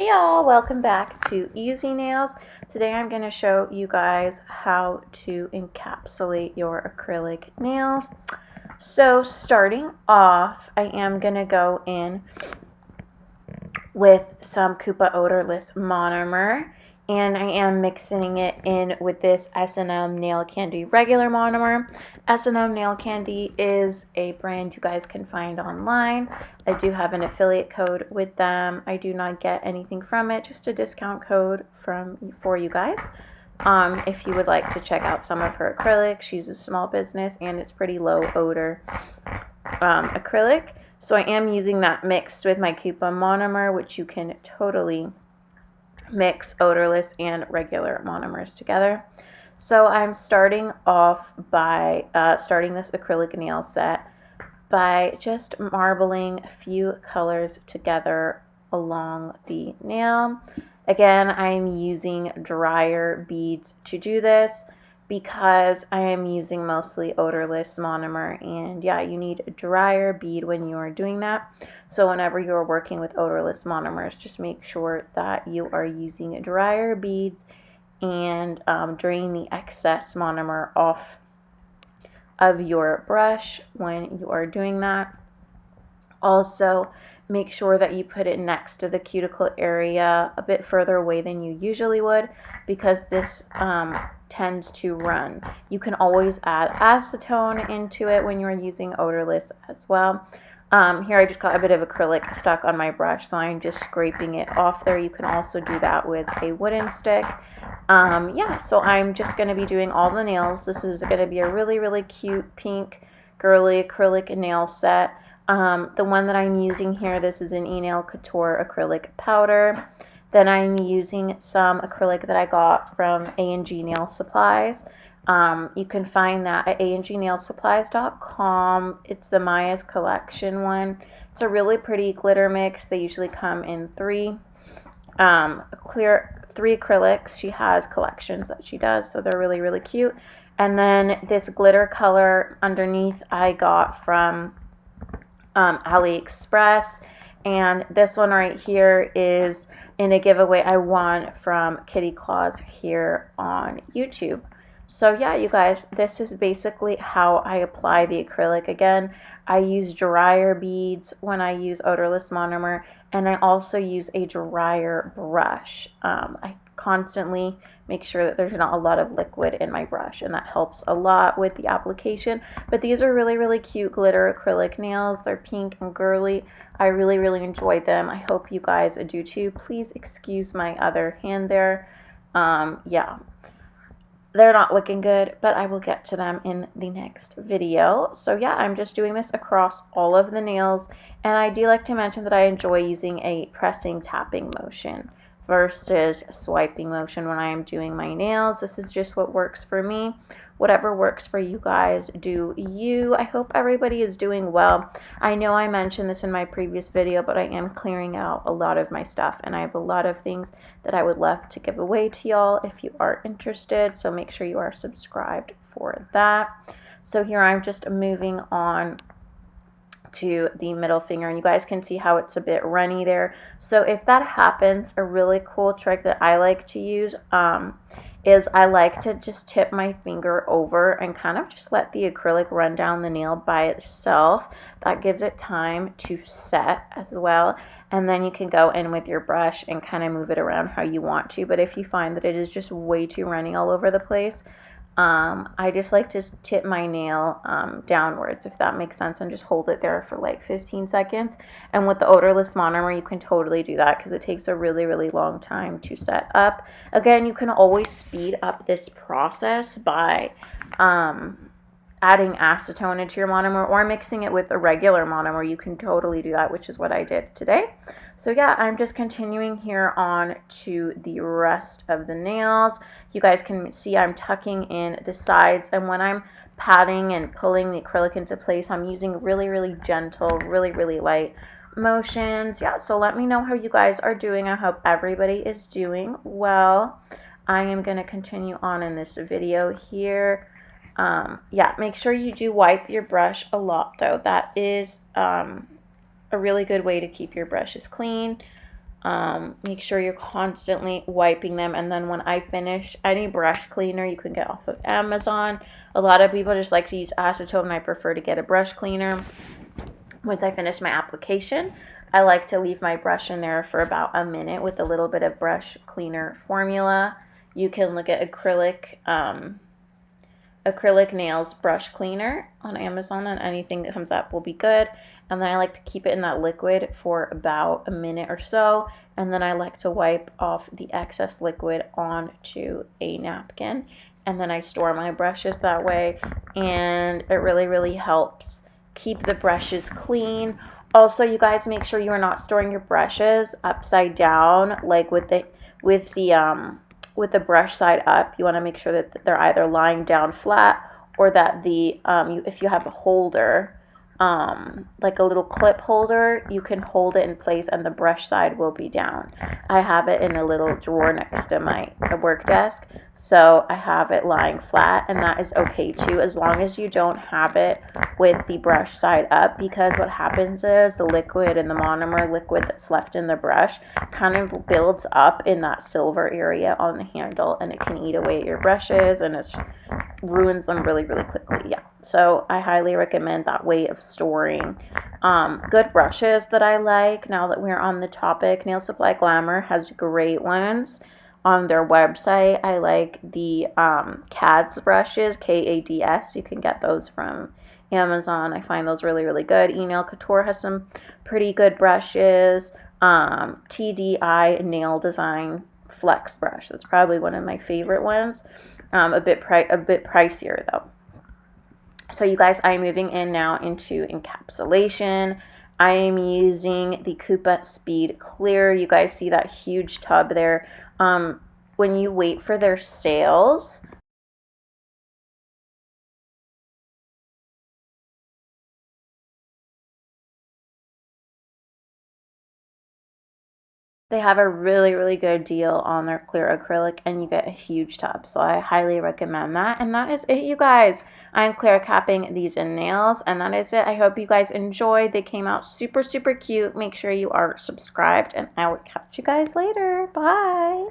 Hey y'all, welcome back to Easy Nails. Today I'm going to show you guys how to encapsulate your acrylic nails. So starting off, I am going to go in with some Kupa odorless monomer, and I am mixing it in with this s&mnailcandi regular monomer. s&mnailcandi is a brand you guys can find online. I do have an affiliate code with them. I do not get anything from it, just a discount code for you guys. If you would like to check out some of her acrylics, she's a small business and it's pretty low odor acrylic. So I am using that mixed with my Kupa monomer, which you can totally mix odorless and regular monomers together. So I'm starting off by starting this acrylic nail set by just marbling a few colors together along the nail. Again, I'm using drier beads to do this because I am using mostly odorless monomer, and yeah, you need a drier bead when you are doing that. So whenever you're working with odorless monomers, just make sure that you are using drier beads and drain the excess monomer off of your brush when you are doing that. Also, make sure that you put it next to the cuticle area a bit further away than you usually would, because this tends to run. You can always add acetone into it when you're using odorless as well. Here I just got a bit of acrylic stuck on my brush, so I'm just scraping it off there. You can also do that with a wooden stick. Yeah, so I'm just going to be doing all the nails. This is going to be a really cute pink girly acrylic nail set. The one that I'm using here, this is an e-nail couture acrylic powder. Then I'm using some acrylic that I got from A&G Nail Supplies. You can find that at angnailsupplies.com. It's the Maya's Collection one. It's a really pretty glitter mix. They usually come in three acrylics. She has collections that she does, so they're really cute. And then this glitter color underneath I got from AliExpress, and this one right here is in a giveaway I won from Kitty Claus here on YouTube. So yeah, you guys, this is basically how I apply the acrylic. Again, I use drier beads when I use odorless monomer, and I also use a drier brush. I constantly make sure that there's not a lot of liquid in my brush, and that helps a lot with the application. But these are really cute glitter acrylic nails. They're pink and girly. I really enjoy them. I hope you guys do too. Please excuse my other hand there. Yeah, they're not looking good, but I will get to them in the next video. So yeah, I'm just doing this across all of the nails, and I do like to mention that I enjoy using a pressing tapping motion versus swiping motion when I am doing my nails. This is just what works for me. Whatever works for you guys, do you. I hope everybody is doing well. I know I mentioned this in my previous video, but I am clearing out a lot of my stuff, and I have a lot of things that I would love to give away to y'all if you are interested, so make sure you are subscribed for that. So here I'm just moving on to the middle finger, and you guys can see how it's a bit runny there. So if that happens, a really cool trick that I like to use is I like to just tip my finger over and kind of just let the acrylic run down the nail by itself. That gives it time to set as well, and then you can go in with your brush and kind of move it around how you want to. But if you find that it is just way too runny all over the place, I just like to tip my nail downwards, if that makes sense, and just hold it there for like 15 seconds. And with the odorless monomer, you can totally do that because it takes a really long time to set up. Again, you can always speed up this process by adding acetone into your monomer or mixing it with a regular monomer. You can totally do that, which is what I did today. So yeah, I'm just continuing here on to the rest of the nails. You guys can see I'm tucking in the sides, and when I'm patting and pulling the acrylic into place, I'm using really gentle, really light motions. Yeah, so let me know how you guys are doing. I hope everybody is doing well. I am going to continue on in this video here. Yeah, make sure you do wipe your brush a lot though. That is a really good way to keep your brushes clean. Make sure you're constantly wiping them. And then when I finish, any brush cleaner you can get off of Amazon. A lot of people just like to use acetone, and I prefer to get a brush cleaner. Once I finish my application, I like to leave my brush in there for about a minute with a little bit of brush cleaner formula. You can look at acrylic nails brush cleaner on Amazon, and anything that comes up will be good. And then I like to keep it in that liquid for about a minute or so, and then I like to wipe off the excess liquid onto a napkin, and then I store my brushes that way, and it really helps keep the brushes clean. Also, you guys, make sure you are not storing your brushes upside down, like with the brush side up. You want to make sure that they're either lying down flat, or that if you have a holder, like a little clip holder, you can hold it in place and the brush side will be down. I have it in a little drawer next to my work desk, so I have it lying flat, and that is okay too, as long as you don't have it with the brush side up, because what happens is the liquid and the monomer liquid that's left in the brush kind of builds up in that silver area on the handle, and it can eat away at your brushes, and it ruins them really quickly. Yeah, so I highly recommend that way of storing. Good brushes that I like, now that we're on the topic, Nail Supply Glamour has great ones on their website. I like the CADS brushes, KADS. You can get those from Amazon. I find those really good. Nail Couture has some pretty good brushes. TDI Nail Design Flex brush, that's probably one of my favorite ones. A bit pricier though. So you guys, I'm moving in now into encapsulation. I am using the Kupa Speed Clear. You guys see that huge tub there. When you wait for their sales, they have a really good deal on their clear acrylic, and you get a huge tub. So I highly recommend that. And that is it, you guys. I'm clear capping these in nails, and that is it. I hope you guys enjoyed. They came out super cute. Make sure you are subscribed, and I will catch you guys later. Bye.